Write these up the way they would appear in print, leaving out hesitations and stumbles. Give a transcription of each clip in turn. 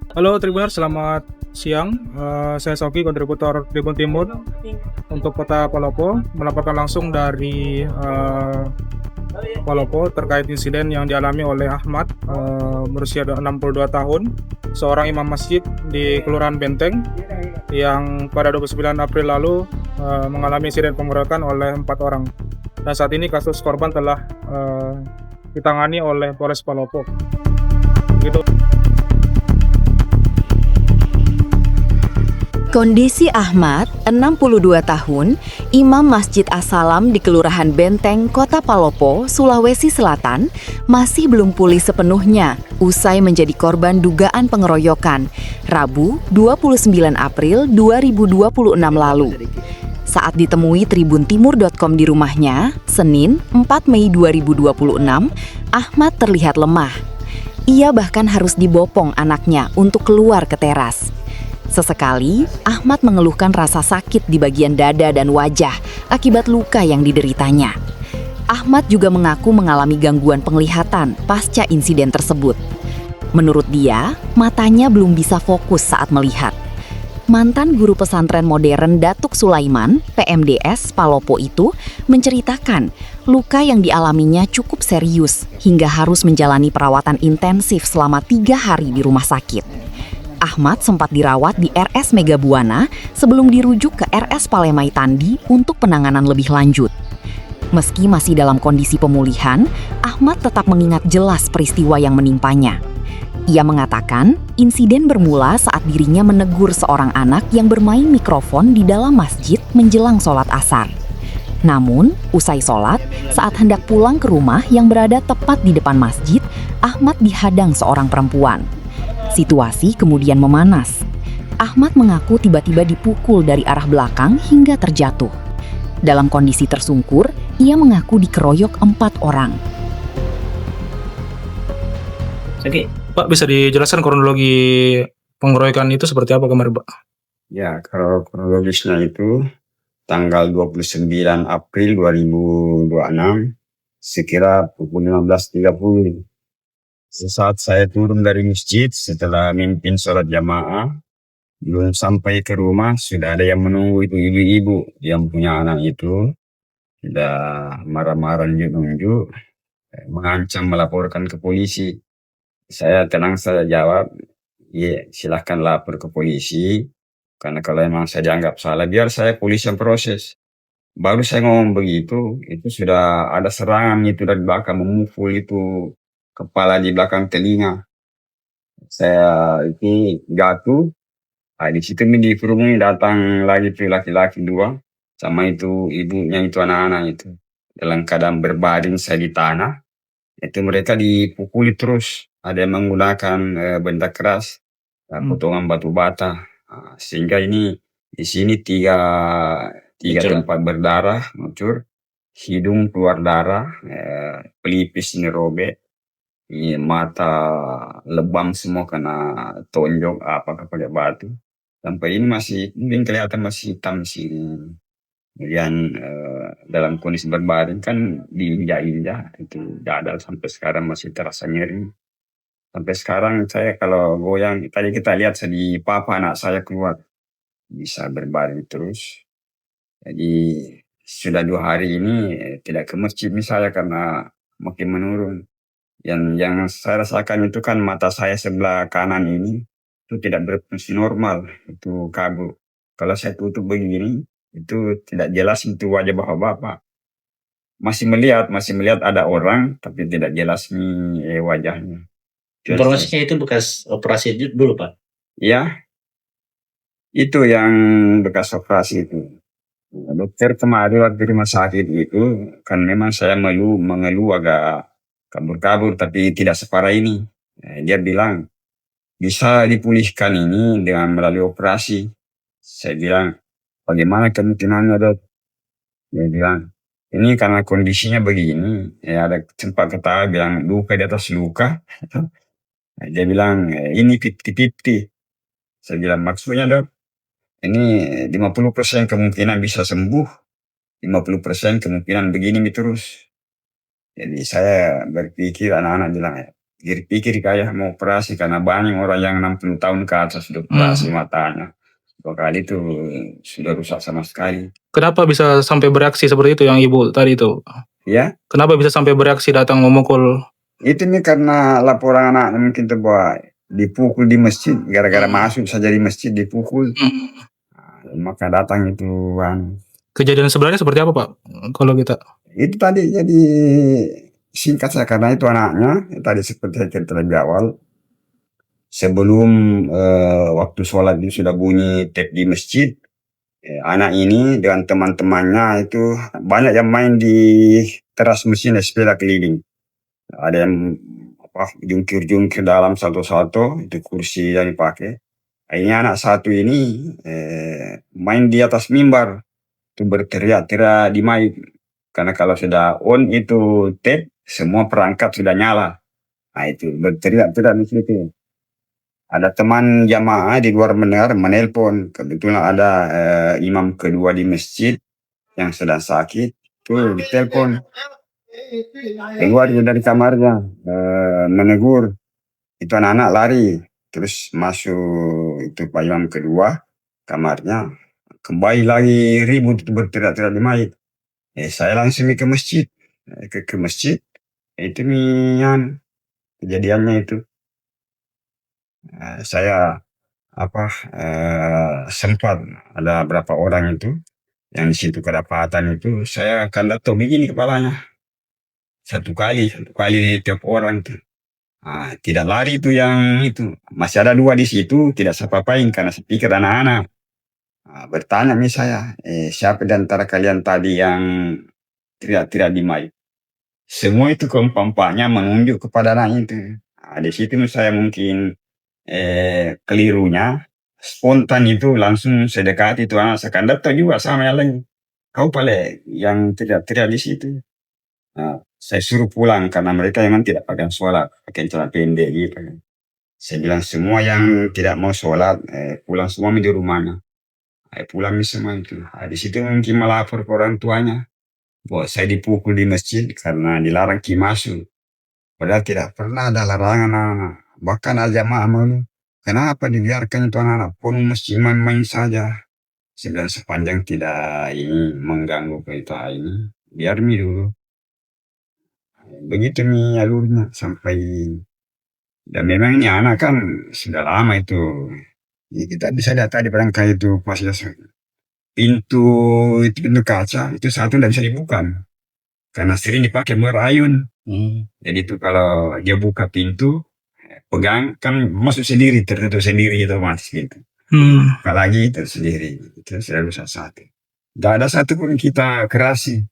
Halo Tribuners, selamat siang. Saya Soki, kontributor Tribun Timur untuk Kota Palopo, melaporkan langsung dari Palopo terkait insiden yang dialami oleh Ahmad, berusia 62 tahun, seorang imam masjid di Kelurahan Benteng yang pada 29 April lalu mengalami insiden pengeroyokan oleh 4 orang. Dan saat ini kasus korban telah ditangani oleh Polres Palopo. Begitu. Kondisi Ahmad, 62 tahun, imam Masjid As-Salam di Kelurahan Benteng, Kota Palopo, Sulawesi Selatan, masih belum pulih sepenuhnya usai menjadi korban dugaan pengeroyokan Rabu 29 April 2026 lalu. Saat ditemui tribuntimur.com di rumahnya, Senin 4 Mei 2026, Ahmad terlihat lemah. Ia bahkan harus dibopong anaknya untuk keluar ke teras. Sesekali, Ahmad mengeluhkan rasa sakit di bagian dada dan wajah akibat luka yang dideritanya. Ahmad juga mengaku mengalami gangguan penglihatan pasca insiden tersebut. Menurut dia, matanya belum bisa fokus saat melihat. Mantan guru pesantren modern Datuk Sulaiman, PMDS Palopo itu menceritakan luka yang dialaminya cukup serius hingga harus menjalani perawatan intensif selama 3 hari di rumah sakit. Ahmad sempat dirawat di RS Mega Buana sebelum dirujuk ke RS Palemai Tandi untuk penanganan lebih lanjut. Meski masih dalam kondisi pemulihan, Ahmad tetap mengingat jelas peristiwa yang menimpanya. Ia mengatakan, insiden bermula saat dirinya menegur seorang anak yang bermain mikrofon di dalam masjid menjelang sholat asar. Namun, usai sholat, saat hendak pulang ke rumah yang berada tepat di depan masjid, Ahmad dihadang seorang perempuan. Situasi kemudian memanas. Ahmad mengaku tiba-tiba dipukul dari arah belakang hingga terjatuh. Dalam kondisi tersungkur, ia mengaku dikeroyok 4 orang. Oke, Pak, bisa dijelaskan kronologi pengeroyokan itu seperti apa kemarin, Pak? Ya, kalau kronologisnya itu tanggal 29 April 2026 sekira pukul 15.30. Sesaat saya turun dari masjid setelah mimpin sholat jamaah, belum sampai ke rumah sudah ada yang menunggu, itu ibu-ibu yang punya anak itu sudah marah-marah nunjuk-nunjuk, mengancam melaporkan ke polisi. Saya tenang saja jawab, ya silahkan lapor ke polisi, karena kalau emang saya dianggap salah biar saya polisi yang proses. Baru saya ngomong begitu, itu sudah ada serangan itu dari belakang, memukul itu kepala di belakang telinga. Saya itu jatuh. Di situ dikerumuni datang lagi tuh laki-laki 2 sama itu ibunya itu anak-anak itu. Dalam keadaan berbaring saya di tanah, itu mereka dipukuli terus. Ada yang menggunakan benda keras, potongan batu bata. Sehingga ini di sini tiga tempat berdarah, muncul, hidung keluar darah, pelipis ini robek, ini mata lebam semua kena tonjok apakah pakai batu. Sampai ini masih mungkin kelihatan masih hitam sih. Kemudian dalam kondisi berbaring kan diinjak-injak itu dada sampai sekarang masih terasa nyeri. Sampai sekarang saya kalau goyang, tadi kita lihat di papa anak saya keluar bisa berbaring terus. Jadi sudah 2 hari ini tidak ke masjid misalnya karena makin menurun. Yang saya rasakan itu kan mata saya sebelah kanan ini itu tidak berfungsi normal, itu kabur. Kalau saya tutup begini, itu tidak jelas itu wajah bapak-bapak. Masih melihat ada orang, tapi tidak jelas nih wajahnya. Informasinya itu bekas operasi dulu, Pak? Ya, itu yang bekas operasi itu. Dokter kemarin waktu di rumah sakit itu, kan memang saya mengeluh agak kabur-kabur, tapi tidak separah ini. Dia bilang, bisa dipulihkan ini dengan melalui operasi. Saya bilang, bagaimana kemungkinannya, Dok? Dia bilang, ini karena kondisinya begini, ya ada sempat kata bilang luka di atas luka. Dia bilang, ini 50-50. Saya bilang, maksudnya, Dok, ini 50% kemungkinan bisa sembuh, 50% kemungkinan begini terus. Jadi saya berpikir, anak-anak bilang, pikir kayak mau operasi karena banyak orang yang 60 tahun ke atas sudah operasi matanya. 2 kali itu sudah rusak sama sekali. Kenapa bisa sampai bereaksi seperti itu yang ibu tadi itu? Ya, Kenapa bisa sampai bereaksi datang memukul? itu nih karena laporan anak mungkin tuh bahwa dipukul di masjid, gara-gara masuk saja di masjid dipukul. Maka datang itu Kejadian sebenarnya seperti apa, Pak? Kalau kita itu tadi jadi singkat saya karena itu anaknya tadi seperti saya cerita lebih awal. Sebelum waktu sholat itu sudah bunyi tap di masjid, anak ini dengan teman-temannya itu banyak yang main di teras masjid sepeda keliling. Ada yang jungkir-jungkir dalam satu-satu, itu kursi yang dipakai. Akhirnya anak satu ini main di atas mimbar, itu berteriak-teriak di mic. Karena kalau sudah on itu tape, semua perangkat sudah nyala. Nah itu berteriak-teriak di situ. Ada teman jamaah di luar mendengar menelpon. Kebetulan ada imam kedua di masjid yang sedang sakit, tuh ditelepon. Keluar dari kamarnya, menegur. Itu anak-anak lari, terus masuk itu Pak Imam kedua kamarnya, kembali lagi ribut berteriak-teriak di mic. Saya langsung ke masjid, ke masjid. Itu nih kejadiannya itu. Saya sempat ada berapa orang itu yang di situ kedapatan itu, saya akan datang begini kepalanya. Satu kali tiap orang itu. Tidak lari itu yang itu. Masih ada 2 di situ, tidak saya apa-apain karena saya pikir anak-anak. Bertanya nih saya, siapa di antara kalian tadi yang teriak-teriak di mic? Semua itu keempat-empatnya menunjuk kepada anak itu. Di situ saya mungkin kelirunya, spontan itu langsung sedekati itu anak, saya akan datang juga sama yang lain. Kau paling yang teriak-teriak di situ. Saya suruh pulang karena mereka memang tidak pakai sholat, pakai celana pendek gitu. Saya bilang semua yang tidak mau sholat, pulang semua di rumahnya. Pulang semua itu. Di situ mungkin melapor ke orang tuanya bahwa saya dipukul di masjid karena dilarang masuk. Padahal tidak pernah ada larangan anak. Bahkan jamaah malu. Kenapa dibiarkan itu anak-anak pun masjid main-main saja. Saya bilang sepanjang tidak ini mengganggu kita ini, biar dulu. Begitu nih alurnya sampai, dan memang ini anak kan sudah lama itu. Ya, kita bisa lihat tadi barangkali itu pas pintu kaca itu satu tidak bisa dibuka karena sering dipakai merayun. Jadi itu kalau dia buka pintu, pegang kan masuk sendiri, tertutup sendiri itu otomatis gitu. Apalagi tersendiri itu selalu satu. Tidak ada satu pun kita kerasi.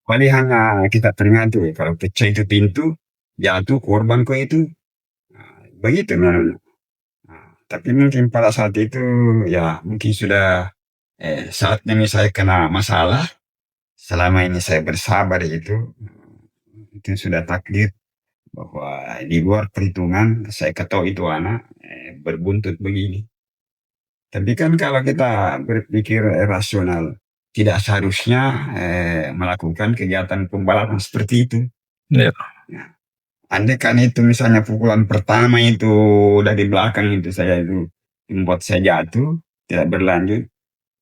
Paling hanya kita peringati kalau pecah itu pintu, jatuh korban kok itu. Begitu memang. Tapi mungkin pada saat itu ya mungkin sudah saatnya saya kena masalah. Selama ini saya bersabar itu sudah takdir bahwa di luar perhitungan saya ketahui itu anak berbuntut begini. Tapi kan kalau kita berpikir rasional, tidak seharusnya melakukan kegiatan pembalapan seperti itu. Ya. Andai kan itu misalnya pukulan pertama itu dari belakang itu saya itu membuat saya jatuh, tidak berlanjut,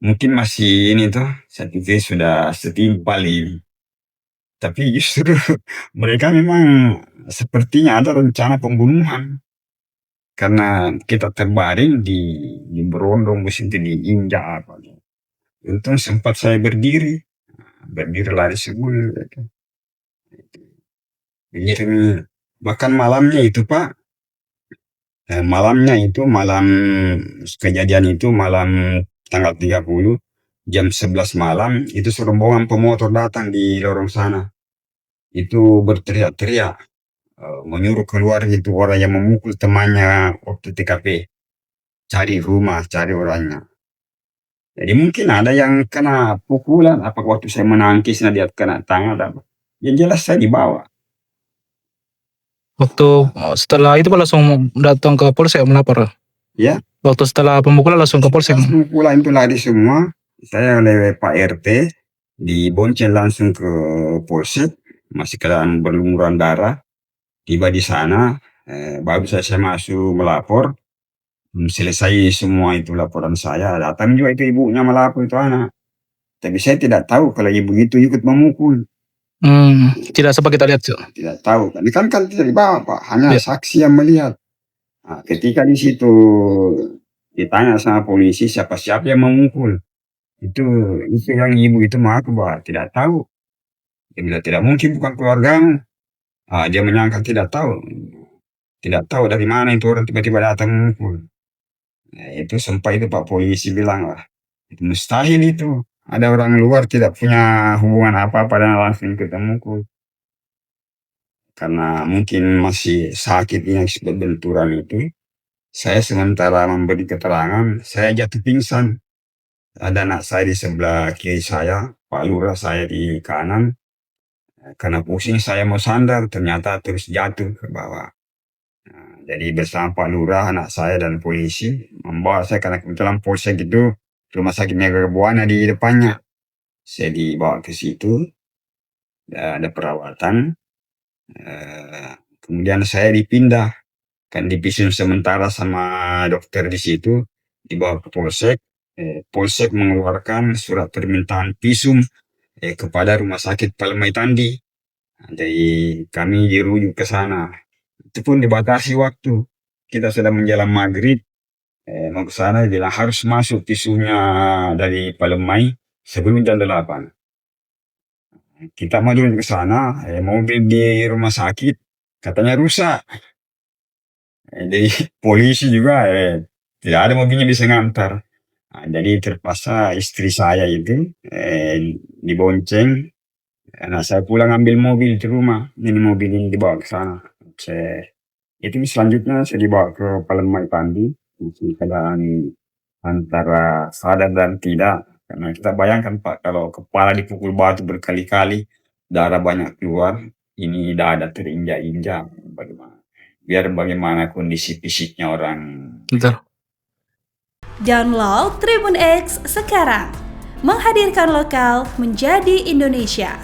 mungkin masih ini tuh, saya pikir sudah setimpal ini. Tapi justru mereka memang sepertinya ada rencana pembunuhan. Karena kita terbaring di berondong mesin diinjak apa. Untung sempat saya berdiri lari semua mereka. Begitu. Bahkan malamnya itu Pak, malam kejadian itu malam tanggal 30 jam 11 malam itu serombongan pemotor datang di lorong sana. Itu berteriak-teriak menyuruh keluar itu orang yang memukul temannya waktu TKP, cari rumah, cari orangnya. Jadi mungkin ada yang kena pukulan, apa waktu saya menangkis dia kena tangan apa. Yang jelas saya dibawa. Waktu setelah itu Pak langsung datang ke polsek melapor. Ya. Waktu setelah pemukulan langsung ke polsek. Pemukulan itu lari semua. Saya oleh Pak RT dibonceng langsung ke polsek, masih keadaan berlumuran darah. Tiba di sana, baru saya masuk melapor. Selesai semua itu laporan saya, datang juga itu ibunya melapor itu anak. Tapi saya tidak tahu kalau ibu itu ikut memukul. Tidak sempat kita lihat, Cuk. Tidak tahu. Kan tidak dibawa, Pak. Hanya Iya. saksi yang melihat. Nah, ketika di situ ditanya sama polisi siapa yang memukul. Itu yang ibu itu mengaku bahwa tidak tahu. Dia bilang tidak mungkin bukan keluargamu. Dia menyangka tidak tahu. Tidak tahu dari mana itu orang tiba-tiba datang memukul. Nah, itu sampai itu Pak polisi bilang lah, itu mustahil itu. Ada orang luar tidak punya hubungan apa-apa dan langsung ketemu memukul. Karena mungkin masih sakit yang sebab benturan itu. Saya sementara memberi keterangan, saya jatuh pingsan. Ada anak saya di sebelah kiri saya, Pak Lurah saya di kanan. Karena pusing saya mau sandar, ternyata terus jatuh ke bawah. Nah, jadi bersama Pak Lurah, anak saya dan polisi membawa saya karena kebetulan polsek itu rumah sakit Mega Buana di depannya. Saya dibawa ke situ, ada perawatan. Kemudian saya dipindah, kan dipisah sementara sama dokter di situ, dibawa ke polsek. Polsek mengeluarkan surat permintaan visum kepada rumah sakit Palmai Tandi. Jadi kami dirujuk ke sana. Itu pun dibatasi waktu. Kita sudah menjelang maghrib, mau ke sana bilang harus masuk visunya dari Palmai sebelum jam 8. Kita maju ke sana, mobil di rumah sakit katanya rusak. Jadi polisi juga tidak ada mobilnya bisa ngantar. Nah, jadi terpaksa istri saya itu dibonceng. Nah, saya pulang ambil mobil di rumah. Ini mobil ini dibawa ke sana. Itu selanjutnya saya dibawa ke Palmai Pandi. Keadaan antara sadar dan tidak. Karena kita bayangkan Pak, kalau kepala dipukul batu berkali-kali, darah banyak keluar, ini dada terinjak-injak. Biar bagaimana kondisi fisiknya orang. Betul. Download Tribun X sekarang. Menghadirkan lokal menjadi Indonesia.